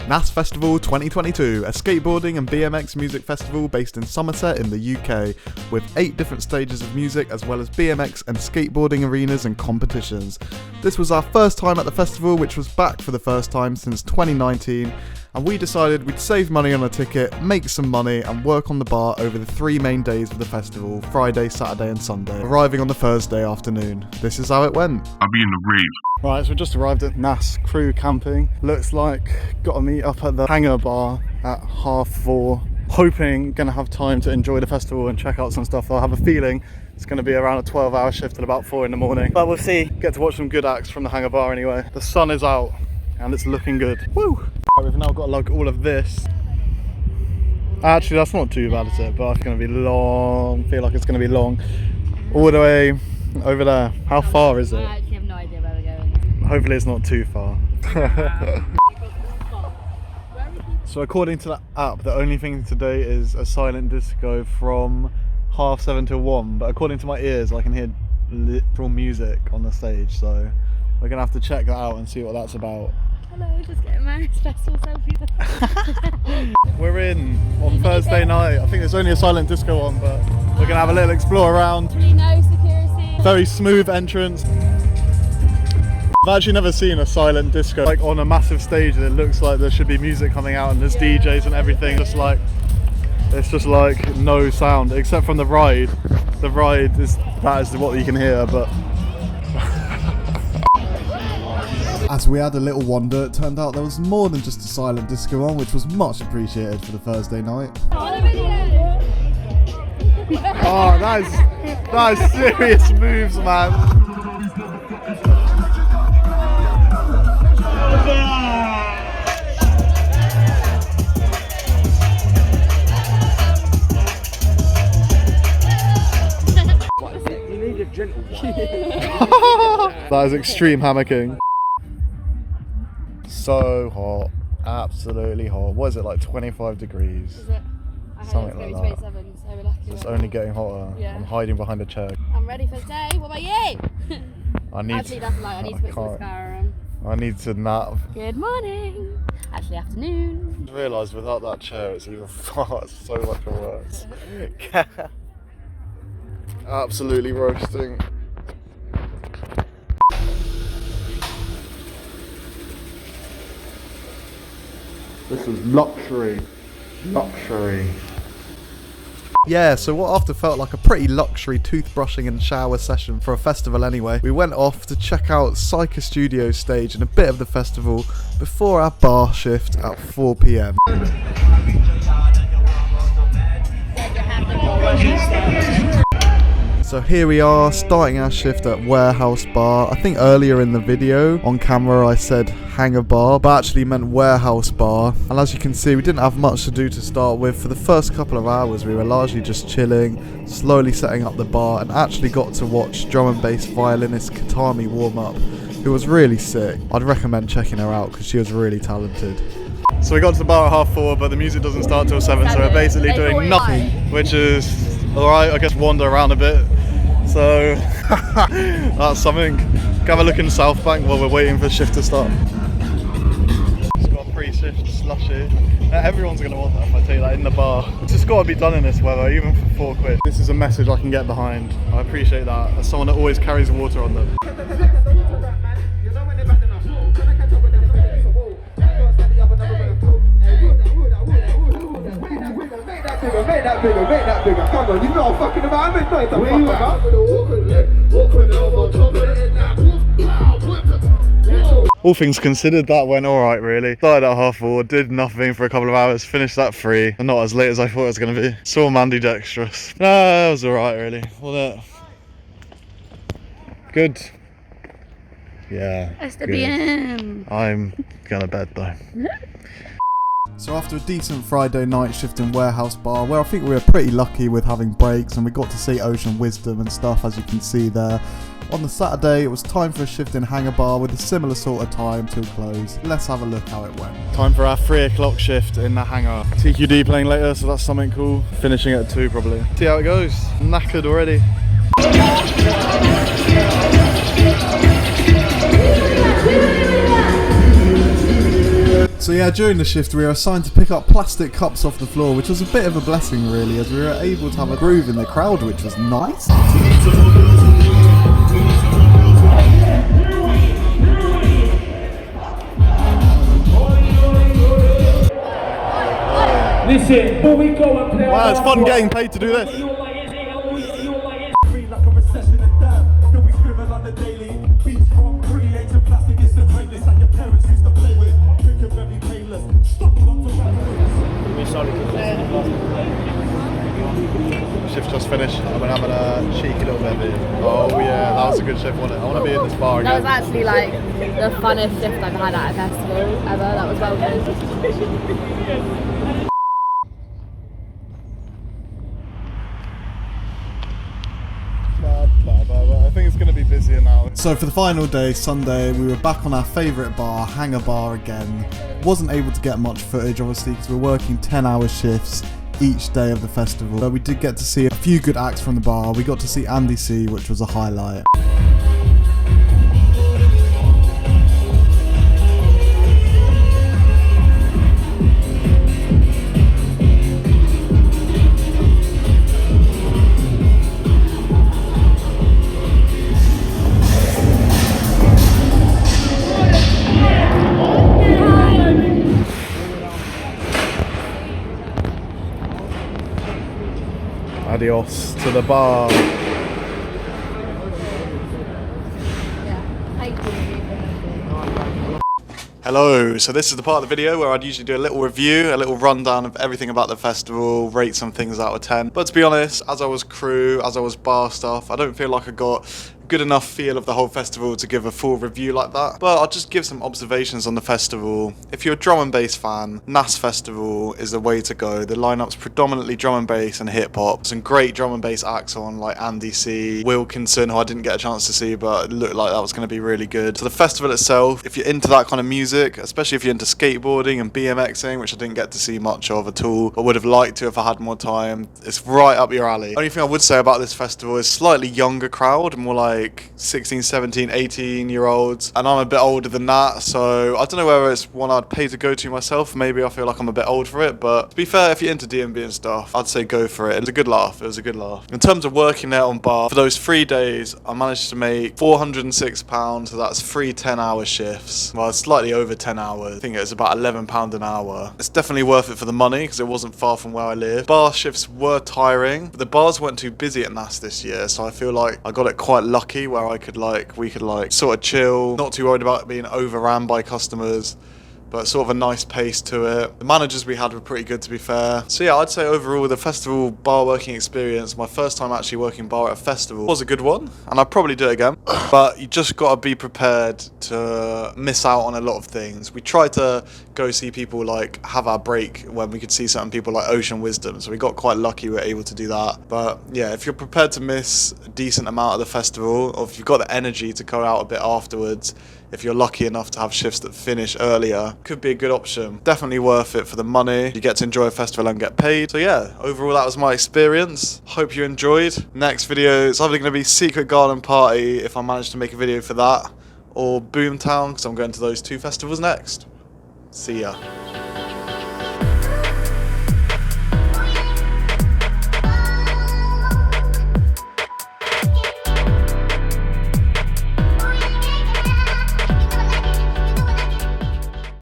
Nass Festival 2022, a skateboarding and BMX music festival based in Somerset in the UK, with 8 different stages of music as well as BMX and skateboarding arenas and competitions. This was our first time at the festival, which was back for the first time since 2019, and we decided we'd save money on a ticket, make some money and work on the bar over the 3 main days of the festival, Friday, Saturday and Sunday, arriving on the Thursday afternoon. This is how it went. I'll be in the Rave. Right, so we just arrived at Nass crew camping. Looks like got to meet up at the hangar bar at 4:30. Hoping gonna have time to enjoy the festival and check out some stuff. I have a feeling it's gonna be around a 12-hour shift at about 4 in the morning. But we'll see. Get to watch some good acts from the hangar bar anyway. The sun is out and it's looking good. Woo! Right, we've now got to lug all of this. Actually, that's not too bad, is it? But it's gonna be long. Feel like it's gonna be long. All the way over there. How far is it? I actually have no idea where we're going. Hopefully it's not too far. So according to the app, the only thing today is a silent disco from 7:30 till 1, but according to my ears I can hear literal music on the stage, so we're gonna have to check that out and see what that's about. Hello, just getting married, festival selfies. We're in on Thursday night. I think there's only a silent disco on, but we're gonna have a little explore around. No security. Very smooth entrance. I've actually never seen a silent disco like on a massive stage that looks like there should be music coming out and there's DJs and everything. It's just like no sound except from the ride. The ride is what you can hear, but as we had a little wander, it turned out there was more than just a silent disco on, which was much appreciated for the Thursday night. Oh, that is serious moves, man. That is extreme hammocking. So hot, absolutely hot. What is it, like 25 degrees? Is it? Something like that. 27, so we're lucky. It's only getting hotter. Yeah. I'm hiding behind a chair. I'm ready for the day. What about you? Actually, that's like I need to put some mascara on. I need to nap. Good morning. Actually, afternoon. I realised without that chair it's even far, so much worse. Absolutely roasting. This is luxury. Luxury. Yeah, so what after felt like a pretty luxury toothbrushing and shower session for a festival anyway, we went off to check out Psycha Studio's stage and a bit of the festival before our bar shift at 4 PM. So here we are, starting our shift at Warehouse Bar. I think earlier in the video, on camera, I said hangar bar, but actually meant Warehouse Bar. And as you can see, we didn't have much to do to start with. For the first couple of hours, we were largely just chilling, slowly setting up the bar, and actually got to watch drum and bass violinist Katami warm up, who was really sick. I'd recommend checking her out because she was really talented. So we got to the bar at 4:30, but the music doesn't start till 7, so we're basically doing nothing, which is alright. I guess wander around a bit. So that's something. Have a look in South Bank while we're waiting for shift to start. It's got a pre-shift slushy. Everyone's gonna want that if I tell you that in the bar. It's just got to be done in this weather, even for £4. This is a message I can get behind. I appreciate that. As someone that always carries water on them. Make that bigger, come on, you know I'm fucking about, I'm not All things considered, that went alright really. Started at 4:30, did nothing for a couple of hours, finished at 3, and not as late as I thought it was going to be. Saw Mandy Dexterous. It was alright really, wasn't it? Good. Yeah, SWM. I'm going to bed though. So after a decent Friday night shift in Warehouse Bar, where I think we were pretty lucky with having breaks and we got to see Ocean Wisdom and stuff, as you can see there. On the Saturday, it was time for a shift in Hangar Bar with a similar sort of time till close. Let's have a look how it went. Time for our 3 o'clock shift in the hangar. TQD playing later, so that's something cool. Finishing at 2 probably. See how it goes. Knackered already. So yeah, during the shift we were assigned to pick up plastic cups off the floor, which was a bit of a blessing really, as we were able to have a groove in the crowd, which was nice. Listen, before we go and play, wow, it's fun getting paid to do this. Shift just finished. I've been having a cheeky little bit of it. Oh yeah, that was a good shift, wasn't it? I want to be in this bar again. That was actually like the funnest shift I've had at a festival ever. That was well good. I think it's going to be busier now. So for the final day, Sunday, we were back on our favourite bar, Hangar Bar again. Wasn't able to get much footage obviously because we're working 10-hour shifts each day of the festival. But we did get to see a few good acts from the bar. We got to see Andy C, which was a highlight. Adios to the bar. Hello, so this is the part of the video where I'd usually do a little review, a little rundown of everything about the festival, rate some things out of 10. But to be honest, as I was crew, as I was bar staff, I don't feel like I got good enough feel of the whole festival to give a full review like that. But I'll just give some observations on the festival. If you're a drum and bass fan, Nass Festival is the way to go. The lineup's predominantly drum and bass and hip hop. Some great drum and bass acts on like Andy C, Wilkinson, who I didn't get a chance to see, but it looked like that was going to be really good. So the festival itself, if you're into that kind of music, especially if you're into skateboarding and BMXing, which I didn't get to see much of at all, but would have liked to if I had more time, it's right up your alley. Only thing I would say about this festival is slightly younger crowd, more like 16, 17, 18 year olds, and I'm a bit older than that, so I don't know whether it's one I'd pay to go to myself. Maybe I feel like I'm a bit old for it, but to be fair, if you're into D&B and stuff, I'd say go for it. It was a good laugh. It was a good laugh. In terms of working there on bar, for those 3 days, I managed to make £406, so that's 3 10-hour shifts. Well, it's slightly over 10 hours. I think it was about £11 an hour. It's definitely worth it for the money because it wasn't far from where I live. Bar shifts were tiring, but the bars weren't too busy at Nass this year, so I feel like I got it quite lucky where we could sort of chill, not too worried about being overran by customers, but sort of a nice pace to it. The managers we had were pretty good, to be fair. So yeah, I'd say overall the festival bar working experience, my first time actually working bar at a festival, was a good one, and I'd probably do it again. But you just got to be prepared to miss out on a lot of things. We tried to go see people like have our break when we could see certain people like Ocean Wisdom, so we got quite lucky we were able to do that. But yeah, if you're prepared to miss a decent amount of the festival, or if you've got the energy to go out a bit afterwards, if you're lucky enough to have shifts that finish earlier, could be a good option. Definitely worth it for the money. You get to enjoy a festival and get paid. So yeah, overall that was my experience. Hope you enjoyed. Next video is either going to be Secret Garden Party, if I manage to make a video for that, or Boomtown, because I'm going to those 2 festivals next. See ya.